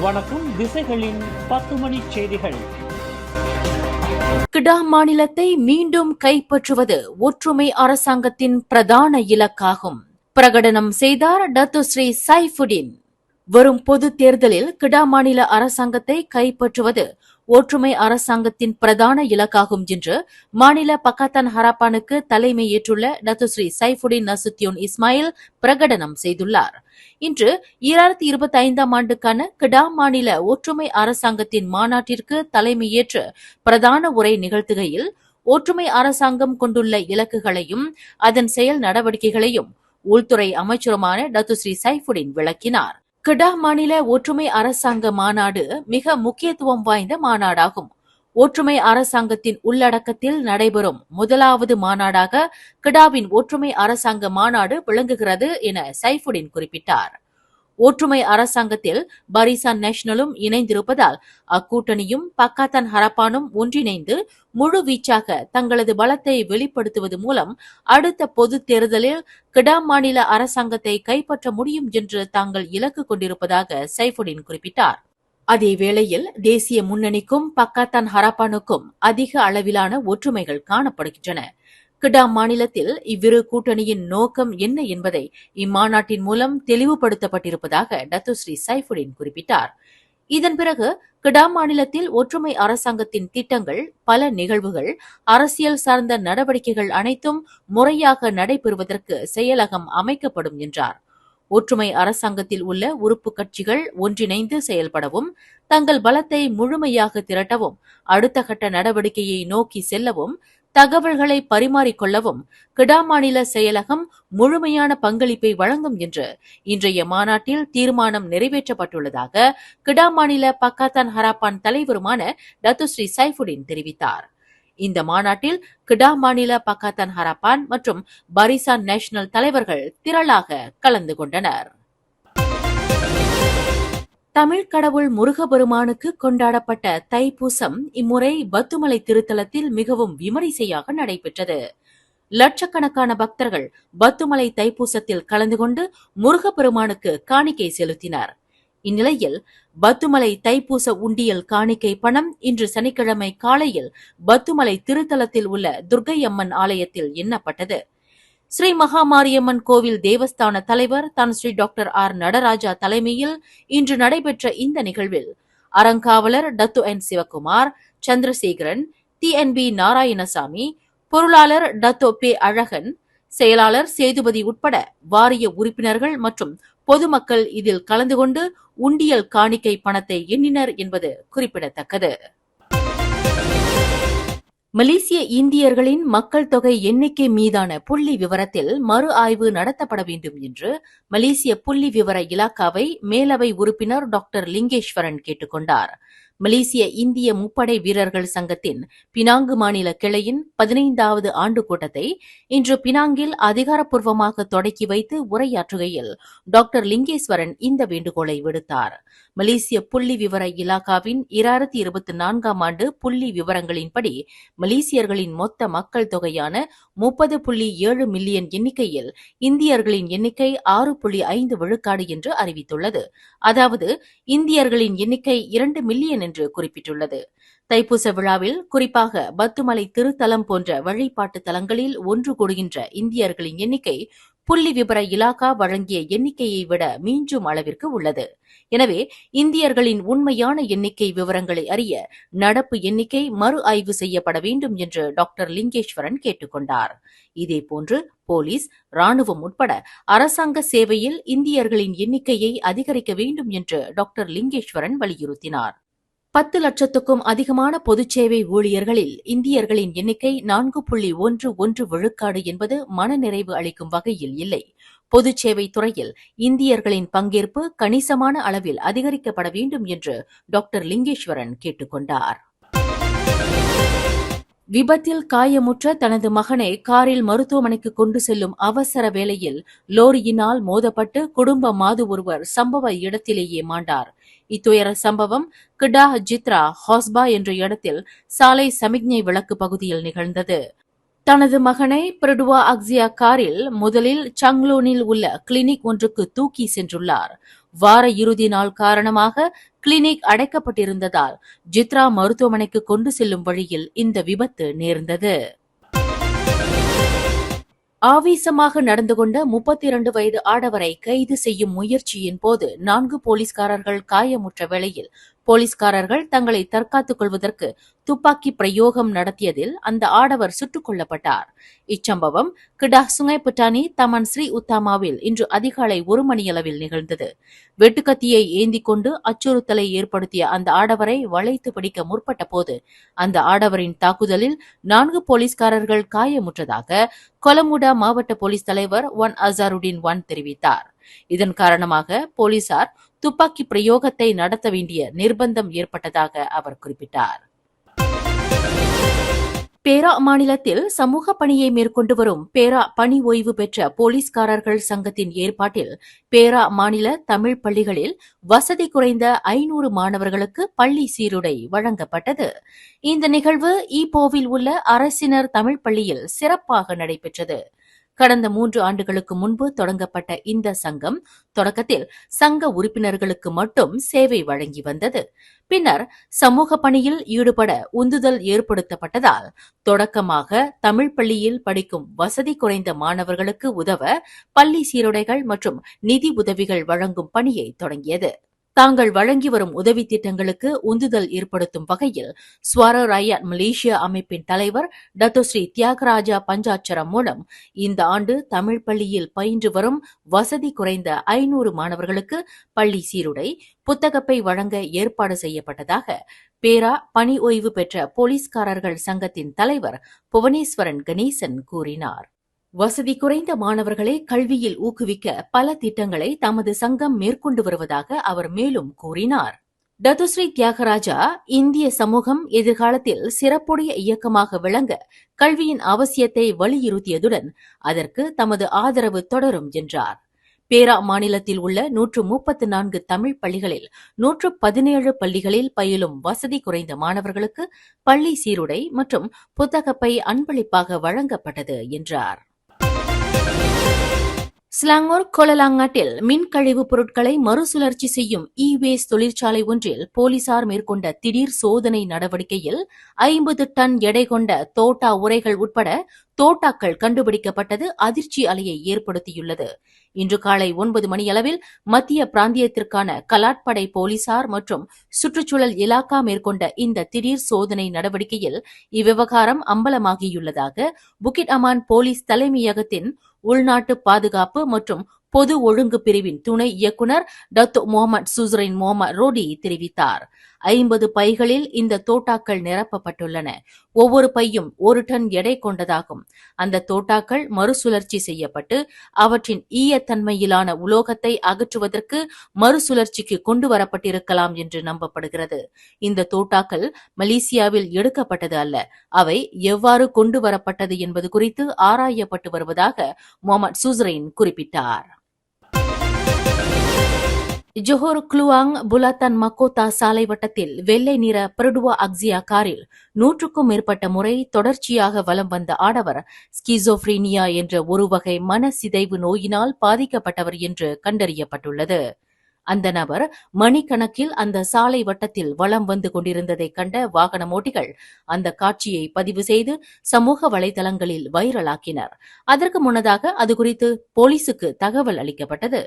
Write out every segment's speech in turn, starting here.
வணக்கம். திசைகளின் 10 மணி செய்திகள். கிடா மாநிலத்தை மீண்டும் கைப்பற்றுவது ஒற்றுமை அரசாங்கத்தின் பிரதான இலக்காகும். பிரகடனம் செய்தார் டத்துஸ்ரீ சைஃபுடின். வரும் பொது தேர்தலில் கிடா மாநில அரசாங்கத்தை கைப்பற்றுவது ஒற்றுமை அரசாங்கத்தின் பிரதான இலக்காகும் என்று மாநில பக்காத்தான் ஹராப்பானுக்கு தலைமையேற்றுள்ள டத்துஸ்ரீ சைஃபுடின் நசுத்தியோன் இஸ்மாயில் பிரகடனம் செய்துள்ளார். இன்று 2025ஆம் ஆண்டுக்கான கிடா மாநில ஒற்றுமை அரசாங்கத்தின் மாநாட்டிற்கு தலைமையேற்று பிரதான உரை நிகழ்த்துகையில் ஒற்றுமை அரசாங்கம் கொண்டுள்ள இலக்குகளையும் அதன் செயல் நடவடிக்கைகளையும் உள்துறை அமைச்சருமான டத்துஸ்ரீ சைஃபுடின் விளக்கினார். கிடா மாநில ஒற்றுமை அரசாங்க மாநாடு மிக முக்கியத்துவம் வாய்ந்த மாநாடாகும். ஒற்றுமை அரசாங்கத்தின் உள்ளடக்கத்தில் நடைபெறும் முதலாவது மாநாடாக கிடாவின் ஒற்றுமை அரசாங்க மாநாடு விளங்குகிறது என சைஃபுடின் குறிப்பிட்டார். ஒற்றுமை அரசாங்கத்தில் பரிசான் நேஷனலும் இணைந்திருப்பதால் அக்கூட்டணியும் பக்காத்தான் ஹராப்பானும் ஒன்றிணைந்து முழுவீச்சாக தங்களது பலத்தை வெளிப்படுத்துவது மூலம் அடுத்த பொது தேர்தலில் கிடா மாநில அரசாங்கத்தை கைப்பற்ற முடியும் என்று தாங்கள் இலக்கு கொண்டிருப்பதாக சைஃபுடின் குறிப்பிட்டார். அதேவேளையில் தேசிய முன்னணிக்கும் பக்காத்தான் ஹராப்பானுக்கும் அதிக அளவிலான ஒற்றுமைகள் காணப்படுகின்றன. கிடா மாநிலத்தில் இவ்விரு கூட்டணியின் நோக்கம் என்ன என்பதை இம்மாநாட்டின் மூலம் தெளிவுபடுத்தப்பட்டிருப்பதாக டத்துஸ்ரீ சைஃபுடின் குறிப்பிட்டார். இதன் பிறகு கிடா மாநிலத்தில் ஒற்றுமை அரசாங்கத்தின் திட்டங்கள், பல நிகழ்வுகள், அரசியல் சார்ந்த நடவடிக்கைகள் அனைத்தும் முறையாக நடைபெறுவதற்கு செயலகம் அமைக்கப்படும் என்றார். ஒற்றுமை அரசாங்கத்தில் உள்ள உறுப்பு கட்சிகள் ஒன்றிணைந்து செயல்படவும், தங்கள் பலத்தை முழுமையாக திரட்டவும், அடுத்த கட்ட நடவடிக்கையை நோக்கி செல்லவும், தகவல்களை பரிமாறிக்கொள்ளவும் கிடா மாநில செயலகம் முழுமையான பங்களிப்பை வழங்கும் என்று இன்றைய மாநாட்டில் தீர்மானம் நிறைவேற்றப்பட்டுள்ளதாக கிடா மாநில பக்காத்தான் ஹராப்பான் தலைவருமான டத்துஸ்ரீ சைஃபுடின் தெரிவித்தார். இந்த மாநாட்டில் கிடா மாநில பக்காத்தான் ஹராப்பான் மற்றும் பரிசான் நேஷனல் தலைவர்கள் திரளாக கலந்து கொண்டனர். தமிழ் கடவுள் முருகபெருமானுக்கு கொண்டாடப்பட்ட தைப்பூசம் இம்முறை பத்துமலை திருத்தலத்தில் மிகவும் விமரிசையாக நடைபெற்றது. லட்சக்கணக்கான பக்தர்கள் பத்துமலை தைப்பூசத்தில் கலந்து கொண்டு முருகப்பெருமானுக்கு காணிக்கை செலுத்தினர். இந்நிலையில் பத்துமலை தைப்பூச உண்டியல் காணிக்கை பணம் இன்று சனிக்கிழமை காலையில் பத்துமலை திருத்தலத்தில் உள்ள துர்க்கை அம்மன் ஆலயத்தில் எண்ணப்பட்டது. ஸ்ரீ மகாமாரியம்மன் கோவில் தேவஸ்தான தலைவர் தான் ஸ்ரீ டாக்டர் ஆர் நடராஜா தலைமையில் இன்று நடைபெற்ற இந்த நிகழ்வில் அறங்காவலர் டத்து என் சிவகுமார், சந்திரசேகரன், TNB நாராயணசாமி, பொருளாளர் டத்தோ பே அழகன், செயலாளர் சேதுபதி உட்பட வாரிய உறுப்பினர்கள் மற்றும் பொதுமக்கள் இதில் கலந்து கொண்டு உண்டியல் காணிக்கை பணத்தை எண்ணினர் என்பது குறிப்பிடத்தக்கது. மலேசிய இந்தியர்களின் மக்கள் தொகை எண்ணிக்கை மீதான புள்ளி விவரத்தில் மறு ஆய்வு நடத்தப்பட வேண்டும் என்று மலேசிய புள்ளி விவர இலாக்காவை மேலவை உறுப்பினர் டாக்டர் லிங்கேஸ்வரன் கேட்டுக் கொண்டார். மலேசிய இந்திய முப்படை வீரர்கள் சங்கத்தின் பினாங்கு மாநில கிளையின் 15வது ஆண்டு கூட்டத்தை இன்று பினாங்கில் அதிகாரப்பூர்வமாக தொடக்கி வைத்து உரையாற்றுகையில் டாக்டர் லிங்கேஸ்வரன் இந்த வேண்டுகோளை விடுத்தார். மலேசிய புள்ளி விவர இலாக்காவின் 2024ஆம் ஆண்டு புள்ளி விவரங்களின்படி மலேசியர்களின் மொத்த மக்கள் தொகையான 30.7 மில்லியன் எண்ணிக்கையில் இந்தியர்களின் எண்ணிக்கை 6.5 விழுக்காடு என்று அறிவித்துள்ளது. அதாவது இந்தியர்களின் எண்ணிக்கை 2 மில்லியன் என்று குறிப்பிட்டுள்ளது. தைப்பூச விழாவில் குறிப்பாக பத்துமலை திருத்தலம் போன்ற வழிபாட்டு தலங்களில் ஒன்று கூடுகின்ற இந்தியர்களின் எண்ணிக்கை புள்ளி விபர இலாக்கா வழங்கிய எண்ணிக்கையை விட மீஞ்சும் அளவிற்கு உள்ளது. எனவே இந்தியர்களின் உண்மையான எண்ணிக்கை விவரங்களை அறிய நடப்பு எண்ணிக்கை மறு ஆய்வு செய்யப்பட வேண்டும் என்று டாக்டர் லிங்கேஸ்வரன் கேட்டுக் கொண்டார். இதேபோன்று போலீஸ், ராணுவம் உட்பட அரசாங்க சேவையில் இந்தியர்களின் எண்ணிக்கையை அதிகரிக்க வேண்டும் என்று டாக்டர் லிங்கேஸ்வரன் வலியுறுத்தினார். 10 லட்சத்துக்கும் அதிகமான பொதுச்சேவை ஊழியர்களில் இந்தியர்களின் எண்ணிக்கை 4.11 விழுக்காடு என்பது மனநிறைவு அளிக்கும் வகையில் இல்லை. பொதுச்சேவை துறையில் இந்தியர்களின் பங்கேற்பு கணிசமான அளவில் அதிகரிக்கப்பட வேண்டும் என்று டாக்டர் லிங்கேஸ்வரன் கேட்டுக் கொண்டார். விபத்தில் காயமுற்ற தனது மகனை காரில் மருத்துவமனைக்கு கொண்டு செல்லும் அவசர வேளையில் லோரியினால் மோதப்பட்டு குடும்ப மாது ஒருவர் சம்பவ இடத்திலேயே மாண்டார். இத்துயர சம்பவம் கிடா ஜித்ரா ஹாஸ்பா என்ற இடத்தில் சாலை சமிக்ஞை விளக்கு பகுதியில் நிகழ்ந்தது. தனது மகனை பிரடுவா அக்ஸியா காரில் முதலில் சங்லோனில் உள்ள கிளினிக் ஒன்றுக்கு தூக்கி சென்றுள்ளார். வார இறுதி நாள் காரணமாக கிளினிக் அடைக்கப்பட்டிருந்ததால் ஜித்ரா மருத்துவமனைக்கு கொண்டு செல்லும் வழியில் இந்த விபத்து நேர்ந்தது. ஆவேசமாக நடந்து கொண்ட 32 வயது ஆடவரை கைது செய்யும் முயற்சியின் போது 4 போலீஸ்காரர்கள் காயமுற்ற வேளையில் போலீஸ்காரர்கள் தங்களை தற்காத்துக் கொள்வதற்கு துப்பாக்கி பிரயோகம் நடத்தியதில் அந்த ஆடவர் சுட்டுக் கொல்லப்பட்டார். இச்சம்பவம் கிடாஹ் சுங்கை புட்டானி தமன் ஸ்ரீ உத்தாமாவில் இன்று அதிகாலை 1 மணியளவில் நிகழ்ந்தது. வெட்டுக்கத்தியை ஏந்திக் கொண்டு அச்சுறுத்தலை ஏற்படுத்திய அந்த ஆடவரை வளைத்து பிடிக்க முற்பட்ட போது அந்த ஆடவரின் தாக்குதலில் 4 போலீஸ்காரர்கள் காயமுற்றதாக கொலமுடா மாவட்ட போலீஸ் தலைவர் ஒன் அசாருடீன் ஒன் தெரிவித்தார். இதன் காரணமாக போலீசார் துப்பாக்கி பிரயோகத்தை நடத்த வேண்டிய நிர்பந்தம் ஏற்பட்டதாக அவர் குறிப்பிட்டார். பேரா மாநிலத்தில் சமூக பணியை மேற்கொண்டு வரும் பேரா பணி ஓய்வு பெற்ற போலீஸ்காரர்கள் சங்கத்தின் ஏற்பாட்டில் பேரா மாநில தமிழ் பள்ளிகளில் வசதி குறைந்த 500 மாணவர்களுக்கு பள்ளி சீருடை வழங்கப்பட்டது. இந்த நிகழ்வு ஈப்போவில் உள்ள அரசினர் தமிழ் பள்ளியில் சிறப்பாக நடைபெற்றது. கடந்த 3 ஆண்டுகளுக்கு முன்பு தொடங்கப்பட்ட இந்த சங்கம் தொடக்கத்தில் சங்க உறுப்பினர்களுக்கு மட்டும் சேவை வழங்கி வந்தது. பின்னர் சமூக பணியில் ஈடுபட உந்துதல் ஏற்படுத்தப்பட்டதால் தொடக்கமாக தமிழ் பள்ளியில் படிக்கும் வசதி குறைந்த மாணவர்களுக்கு உதவ பள்ளி சீருடைகள் மற்றும் நிதி உதவிகள் வழங்கும் பணியை தொடங்கியது. தாங்கள் வழங்கி வரும் உதவி திட்டங்களுக்கு உந்துதல் ஏற்படுத்தும் வகையில் ஸ்வர ராயட் மலேசியா அமைப்பின் தலைவர் டத்தோஸ்ரீ தியாகராஜா பஞ்சாட்சரம் மூலம் இந்த ஆண்டு தமிழ் பள்ளியில் பயின்று வரும் வசதி குறைந்த 500 மாணவர்களுக்கு பள்ளி சீருடை, புத்தகப்பை வழங்க ஏற்பாடு செய்யப்பட்டதாக பேரா பணி ஓய்வு பெற்ற போலீஸ்காரர்கள் சங்கத்தின் தலைவர் புவனேஸ்வரன் கணேசன் கூறினார். வசதி குறைந்த மாணவர்களை கல்வியில் ஊக்குவிக்க பல திட்டங்களை தமது சங்கம் மேற்கொண்டு வருவதாக அவர் மேலும் கூறினார். டத்துஸ்ரீ தியாகராஜா இந்திய சமூகம் எதிர்காலத்தில் சிறப்புடைய இயக்கமாக விளங்க கல்வியின் அவசியத்தை வலியுறுத்தியதுடன் அதற்கு தமது ஆதரவு தொடரும் என்றார். பேரா மாநிலத்தில் உள்ள 134 தமிழ் பள்ளிகளில் 117 பள்ளிகளில் பயிலும் வசதி குறைந்த மாணவர்களுக்கு பள்ளி சீருடை மற்றும் புத்தகப்பை அன்பளிப்பாக வழங்கப்பட்டது என்றார். ஸ்லாங்கூர் கோலலாங்காட்டில் மின் கழிவுப் பொருட்களை மறுசுழற்சி செய்யும் இ-வேஸ்ட் தொழிற்சாலை ஒன்றில் போலீசார் மேற்கொண்ட திடீர் சோதனை நடவடிக்கையில் 50 டன் எடை கொண்ட தோட்டா உரைகள் உட்பட தோட்டாக்கள் கண்டுபிடிக்கப்பட்டது அதிர்ச்சி அலையை ஏற்படுத்தியுள்ளது. இன்று காலை 9 மணியளவில் மத்திய பிராந்தியத்திற்கான கலாட்படை போலீசார் மற்றும் சுற்றுச்சூழல் இலாக்கா மேற்கொண்ட இந்த திடீர் சோதனை நடவடிக்கையில் இவ்விவகாரம் அம்பலமாகியுள்ளதாக புக்கிட் அமான் போலீஸ் தலைமையகத்தின் உள்நாட்டு பாதுகாப்பு மற்றும் பொது ஒழுங்கு பிரிவின் துணை இயக்குநர் டத்தோ முகமது சுஸ்ரைன் முகமது ரோடி தெரிவித்தார். 50 பைகளில் இந்த தோட்டாக்கள் நிரப்பப்பட்டுள்ளன. ஒவ்வொரு பையும் 1 டன் எடை கொண்டதாகும். அந்த தோட்டாக்கள் மறுசுழற்சி செய்யப்பட்டு அவற்றின் ஈயத்தன்மையிலான உலோகத்தை அகற்றுவதற்கு மறுசுழற்சிக்கு கொண்டு வரப்பட்டிருக்கலாம் என்று நம்பப்படுகிறது. இந்த தோட்டாக்கள் மலேசியாவில் எடுக்கப்பட்டது அல்ல. அவை எவ்வாறு கொண்டு வரப்பட்டது என்பது குறித்து ஆராயப்பட்டு வருவதாக முகமது சுஸ்ரைன் குறிப்பிட்டார். ஜோஹர் குளுவாங் புலாத்தான் மக்கோத்தா சாலை வட்டத்தில் வெள்ளை நிற பெர்டுவா அக்ஸியா காரில் 100க்கும் மேற்பட்ட முறை தொடர்ச்சியாக வலம் வந்த ஆடவர் ஸ்கிசோப்ரீனியா என்ற ஒரு வகை மனசிதைவு நோயினால் பாதிக்கப்பட்டவர் என்று கண்டறியப்பட்டுள்ளது. அந்த நபர் மணிக்கணக்கில் அந்த சாலை வட்டத்தில் வலம் வந்து கொண்டிருந்ததை கண்ட வாகன ஓட்டிகள் அந்த காட்சியை பதிவு செய்து சமூக வலைதளங்களில் வைரலாக்கினர். அதற்கு முன்னதாக அது குறித்து போலீசுக்கு தகவல் அளிக்கப்பட்டது.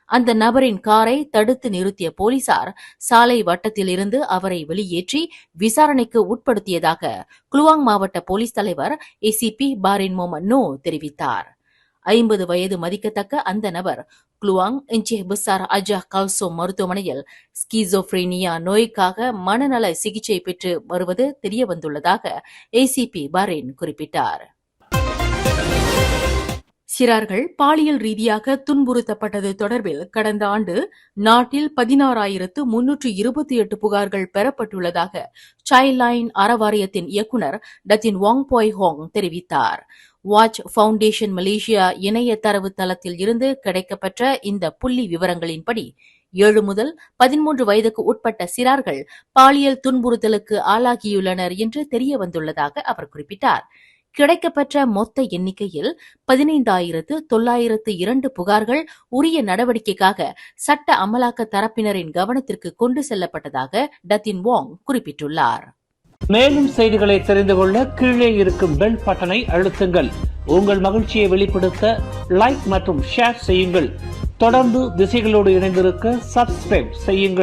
அந்த நபரின் காரை தடுத்து நிறுத்திய போலீசார் சாலை வட்டத்தில் இருந்து அவரை வெளியேற்றி விசாரணைக்கு உட்படுத்தியதாக குளுவாங் மாவட்ட போலீஸ் தலைவர் ஏசிபி பாரின் மொஹமட் நோ தெரிவித்தார். 50 வயது மதிக்கத்தக்க அந்த நபர் குளுவாங் இன்ச்சே பிசார் அஜா கல்சோ மருத்துவமனையில் ஸ்கிசோப்ரீனியா நோய்க்காக மனநல சிகிச்சை பெற்று வருவது தெரியவந்துள்ளதாக ஏசிபி பாரின் குறிப்பிட்டார். சிறார்கள் பாலியல் ரீதியாக துன்புறுத்தப்பட்டது தொடர்பில் கடந்த ஆண்டு நாட்டில் 16,328 புகார்கள் பெறப்பட்டுள்ளதாக சைல்ட் லைன் அறவாரியத்தின் இயக்குநர் டத்தின் வாங் போய் ஹோங் தெரிவித்தார். வாட்ச் ஃபவுண்டேஷன் மலேசியா இணைய தரவு தளத்தில் இருந்து கிடைக்கப்பெற்ற இந்த புள்ளி விவரங்களின்படி 7 முதல் 13 வயதுக்கு உட்பட்ட சிறார்கள் பாலியல் துன்புறுத்தலுக்கு ஆளாகியுள்ளனர் என்று தெரியவந்துள்ளதாக அவர் குறிப்பிட்டார். கிடைக்கப்பெற்ற மொத்த எண்ணிக்கையில் 15,902 புகார்கள் உரிய நடவடிக்கைக்காக சட்ட அமலாக்க தரப்பினரின் கவனத்திற்கு கொண்டு செல்லப்பட்டதாக டத்தின் வாங் குறிப்பிட்டுள்ளார். மேலும் செய்திகளை தெரிந்து கொள்ள கீழே இருக்கும் பெல் பட்டனை அழுத்துங்கள். உங்கள் மகிழ்ச்சியை வெளிப்படுத்த லைக் மற்றும் ஷேர் செய்யுங்கள். தொடர்ந்து திசைகளோடு இணைந்திருக்க சப்ஸ்கிரைப் செய்யுங்கள்.